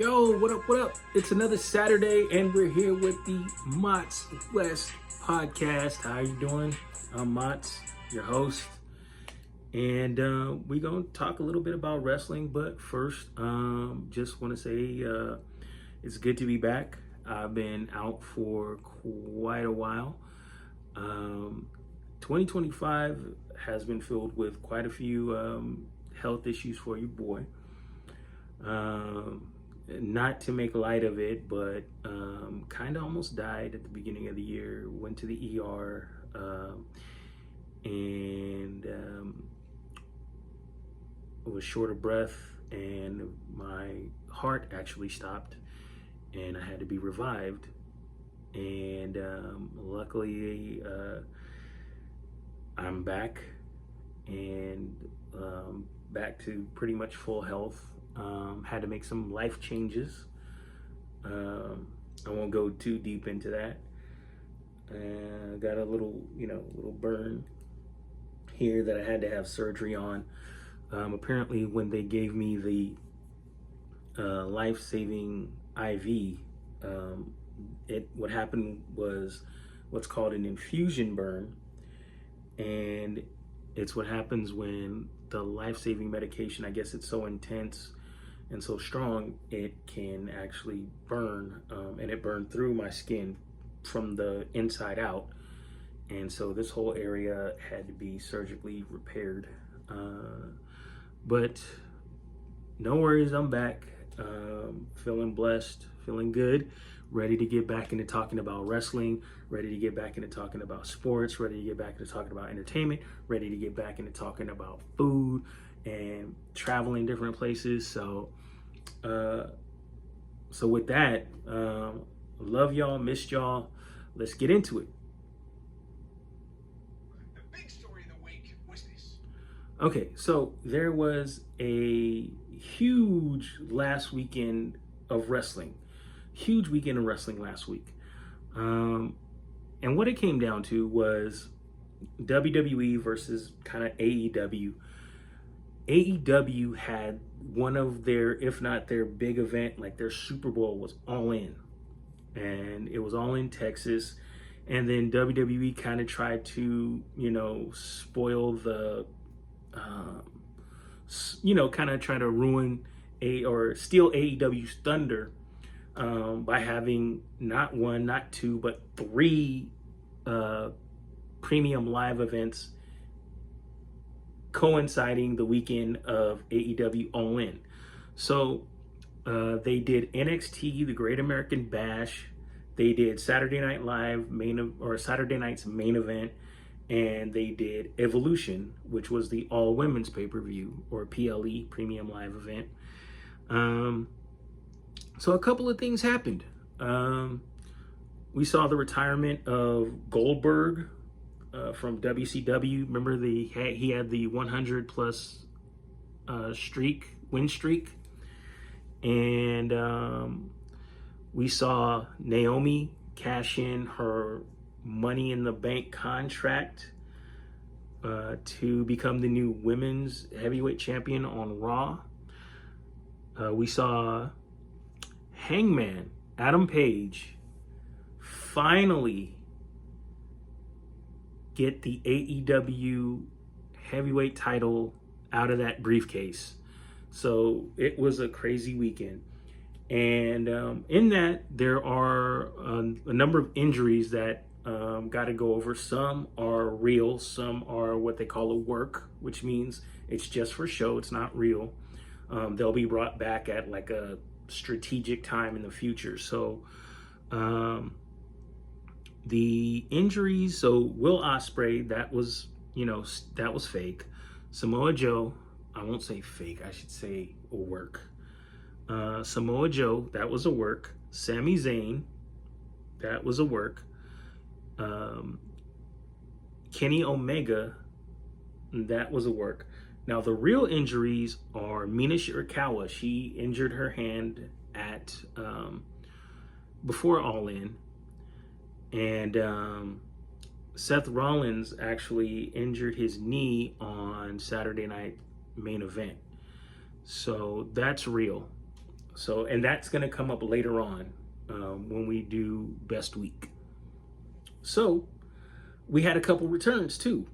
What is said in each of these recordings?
Yo, what up, what up? It's another Saturday and we're here with the W.E.S.T podcast. How you doing? I'm Mats, your host. And we're going to talk a little bit about wrestling. But first, just want to say it's good to be back. I've been out for quite a while. 2025 has been filled with quite a few health issues for you, boy. Not to make light of it, but kind of almost died at the beginning of the year. Went to the ER and was short of breath, and my heart actually stopped, and I had to be revived. And luckily, I'm back and back to pretty much full health. Had to make some life changes. I won't go too deep into that. Got a little burn here that I had to have surgery on. Apparently, when they gave me the life-saving IV, what happened was what's called an infusion burn, and it's what happens when the life-saving medication, I guess it's so intense and so strong, it can actually burn, and it burned through my skin from the inside out. And so this whole area had to be surgically repaired. But no worries, I'm back. Feeling blessed, feeling good, ready to get back into talking about wrestling, ready to get back into talking about sports, ready to get back into talking about entertainment, ready to get back into talking about food and traveling different places. So with that, love y'all, missed y'all. Let's get into it. The big story of the week was this. Okay, so there was a huge last weekend of wrestling. Huge weekend of wrestling last week. And what it came down to was WWE versus kind of AEW. AEW had one of their, if not their big event, like their Super Bowl was All In. And it was all in Texas. And then WWE kind of tried to, spoil the, kind of try to ruin or steal AEW's thunder by having not one, not two, but three premium live events coinciding the weekend of AEW All In. So they did NXT, the Great American Bash. They did Saturday Night Live Saturday night's main event, and they did Evolution, which was the all women's pay-per-view or PLE, Premium Live Event. So a couple of things happened. We saw the retirement of Goldberg from WCW. Remember he had the 100 plus win streak, and we saw Naomi cash in her Money in the Bank contract to become the new women's heavyweight champion on Raw. We saw Hangman Adam Page finally get the AEW heavyweight title out of that briefcase. So it was a crazy weekend. And in that, there are a number of injuries that got to go over. Some are real, some are what they call a work, which means it's just for show, it's not real. They'll be brought back at like a strategic time in the future. So the injuries, so Will Ospreay, that was fake. Samoa Joe, I won't say fake, I should say a work. Samoa Joe, that was a work. Sami Zayn, that was a work. Kenny Omega, that was a work. Now the real injuries are Mina Shirakawa. She injured her hand at before All In, and Seth Rollins actually injured his knee on Saturday night main event. So that's real. So, and that's going to come up later on when we do best week. So, we had a couple returns too,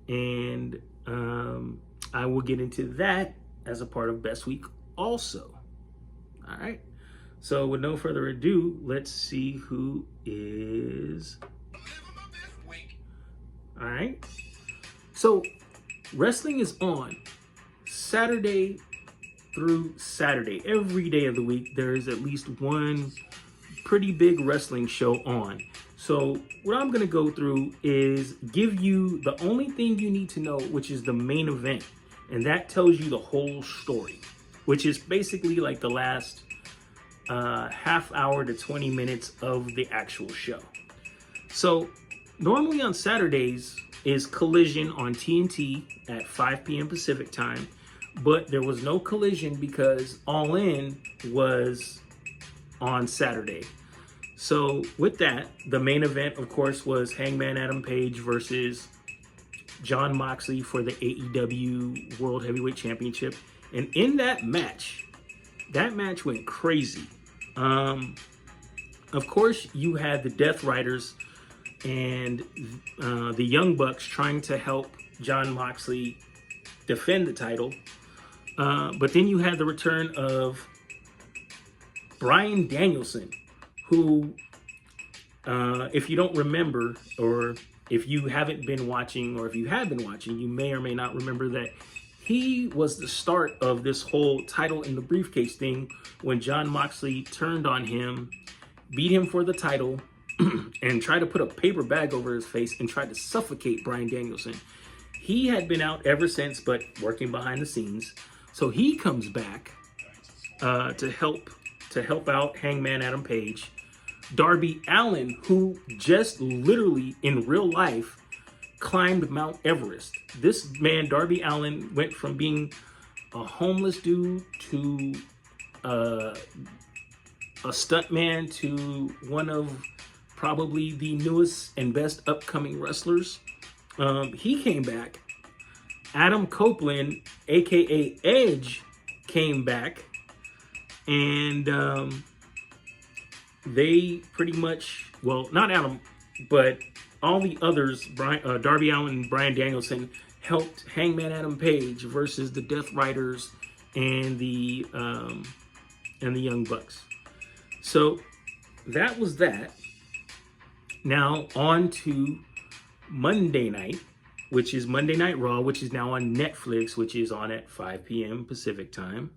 and I will get into that as a part of best week also. All right. So, with no further ado, let's see who is. All right. So, wrestling is on Saturday through Saturday. Every day of the week, there is at least one pretty big wrestling show on. So what I'm going to go through is give you the only thing you need to know, which is the main event. And that tells you the whole story, which is basically like the last half hour to 20 minutes of the actual show. So normally on Saturdays is Collision on TNT at 5 p.m. Pacific time. But there was no Collision because All In was on Saturday. So with that, the main event, of course, was Hangman Adam Page versus Jon Moxley for the AEW World Heavyweight Championship. And in that match went crazy. Of course, you had the Death Riders and the Young Bucks trying to help Jon Moxley defend the title. But then you had the return of Bryan Danielson, who, if you don't remember, or if you haven't been watching, or if you have been watching, you may or may not remember that he was the start of this whole title in the briefcase thing when Jon Moxley turned on him, beat him for the title, and tried to put a paper bag over his face and tried to suffocate Bryan Danielson. He had been out ever since, but working behind the scenes. So he comes back to help out Hangman Adam Page. Darby Allin, who just literally in real life climbed Mount Everest. This man, Darby Allin, went from being a homeless dude to a stuntman to one of probably the newest and best upcoming wrestlers. He came back. Adam Copeland, aka Edge, came back, and they pretty much, well, not Adam, but all the others, Darby Allin and Bryan Danielson, helped Hangman Adam Page versus the Death Riders and the Young Bucks. So that was that. Now on to Monday night, which is Monday Night Raw, which is now on Netflix, which is on at 5 p.m. Pacific time.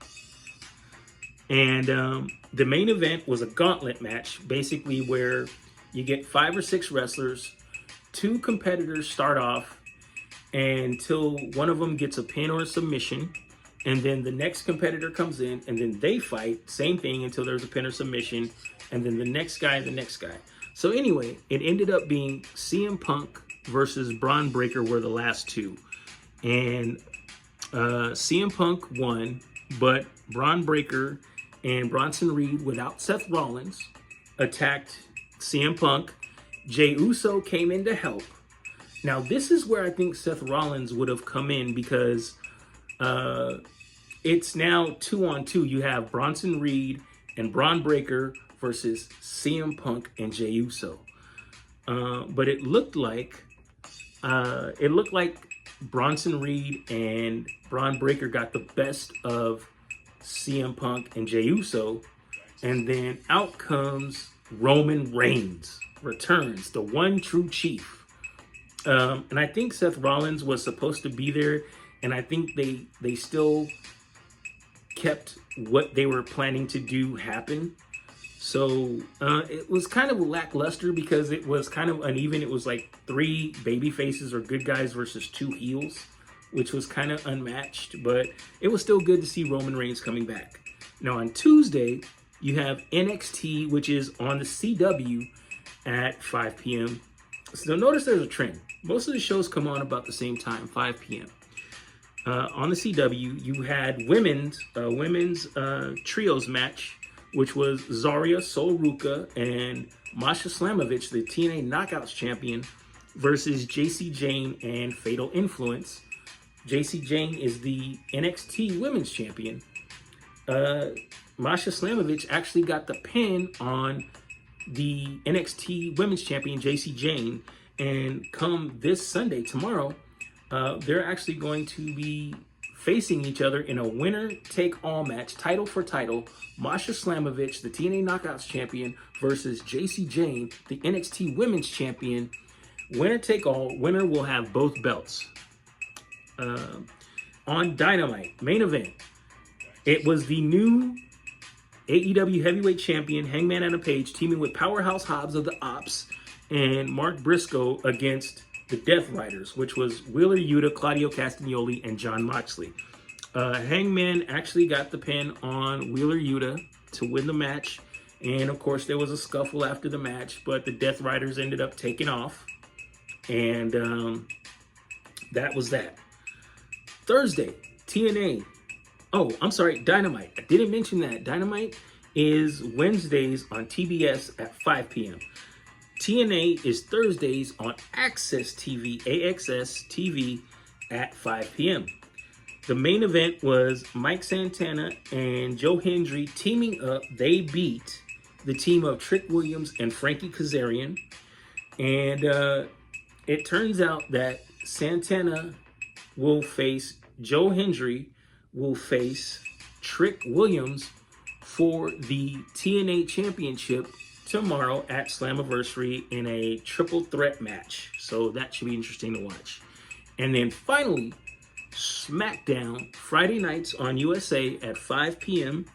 And the main event was a gauntlet match, basically where you get 5 or 6 wrestlers, 2 competitors start off until one of them gets a pin or a submission, and then the next competitor comes in, and then they fight, same thing, until there's a pin or submission, and then the next guy. So anyway, it ended up being CM Punk versus Braun Breaker were the last 2. And CM Punk won, but Braun Breaker and Bronson Reed, without Seth Rollins, attacked CM Punk. Jey Uso came in to help. Now, this is where I think Seth Rollins would have come in because it's now 2-on-2. You have Bronson Reed and Braun Breaker versus CM Punk and Jey Uso. But it looked like Bronson Reed and Braun Breaker got the best of CM Punk and Jey Uso, and then out comes Roman Reigns, returns, the one true chief. And I think Seth Rollins was supposed to be there, and I think they still kept what they were planning to do happen. So it was kind of lackluster because it was kind of uneven. It was like 3 baby faces or good guys versus 2 heels, which was kind of unmatched, but it was still good to see Roman Reigns coming back. Now on Tuesday, you have NXT, which is on the CW at 5 p.m. So notice there's a trend. Most of the shows come on about the same time, 5 p.m. On the CW, you had women's trios match, which was Zarya, Sol Ruka, and Masha Slamovich, the TNA Knockouts champion, versus JC Jane and Fatal Influence. JC Jane is the NXT Women's Champion. uh, Masha Slamovich actually got the pin on the NXT Women's Champion JC Jane, and come this Sunday, tomorrow, they're actually going to be facing each other in a winner-take-all match, title for title. Masha Slamovich, the TNA Knockouts champion, versus JC Jane, the NXT Women's Champion. Winner-take-all. Winner will have both belts. On Dynamite, main event, it was the new AEW Heavyweight Champion Hangman Adam Page teaming with Powerhouse Hobbs of the Ops and Mark Briscoe against the Death Riders, which was Wheeler Yuta, Claudio Castagnoli, and John Moxley. Hangman actually got the pin on Wheeler Yuta to win the match, and of course there was a scuffle after the match, but the Death Riders ended up taking off, and that was that. Thursday, TNA. Oh, I'm sorry, Dynamite. I didn't mention that. Dynamite is Wednesdays on TBS at 5 p.m. TNA is Thursdays on Access TV, AXS TV at 5 p.m. The main event was Mike Santana and Joe Hendry teaming up. They beat the team of Trick Williams and Frankie Kazarian. And it turns out that Santana will face Joe Hendry, will face Trick Williams for the TNA Championship tomorrow at Slammiversary in a triple threat match. So that should be interesting to watch. And then finally, SmackDown, Friday nights on USA at 5 p.m.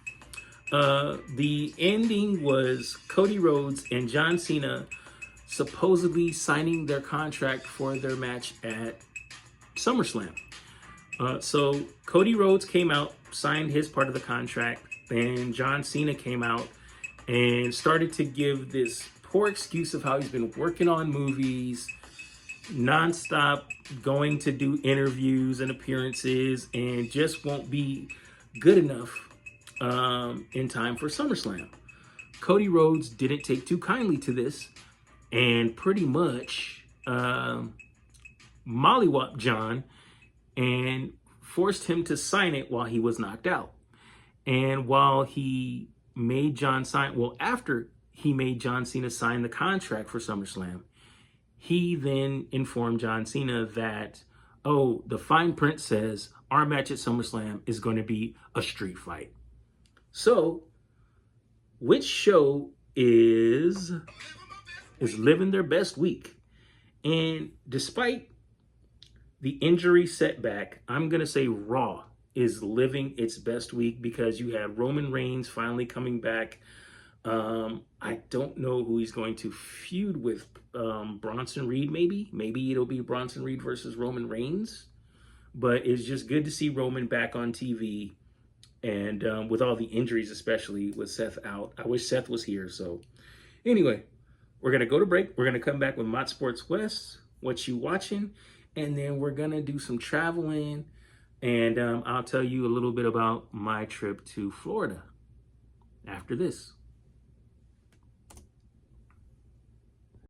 The ending was Cody Rhodes and John Cena supposedly signing their contract for their match at SummerSlam. So Cody Rhodes came out, signed his part of the contract, and John Cena came out and started to give this poor excuse of how he's been working on movies, nonstop going to do interviews and appearances, and just won't be good enough in time for SummerSlam. Cody Rhodes didn't take too kindly to this and pretty much mollywopped John and forced him to sign it while he was knocked out. And while he made John sign, well, after he made John Cena sign the contract for SummerSlam, he then informed John Cena that, oh, the fine print says our match at SummerSlam is going to be a street fight. So, which show is living their best week? And despite the injury setback, I'm going to say Raw is living its best week because you have Roman Reigns finally coming back. I don't know who he's going to feud with. Bronson Reed, maybe? Maybe it'll be Bronson Reed versus Roman Reigns. But it's just good to see Roman back on TV. And with all the injuries, especially with Seth out. I wish Seth was here. So anyway, we're going to go to break. We're going to come back with Mott Sports West, what you watching. And then we're going to do some traveling. And I'll tell you a little bit about my trip to Florida after this.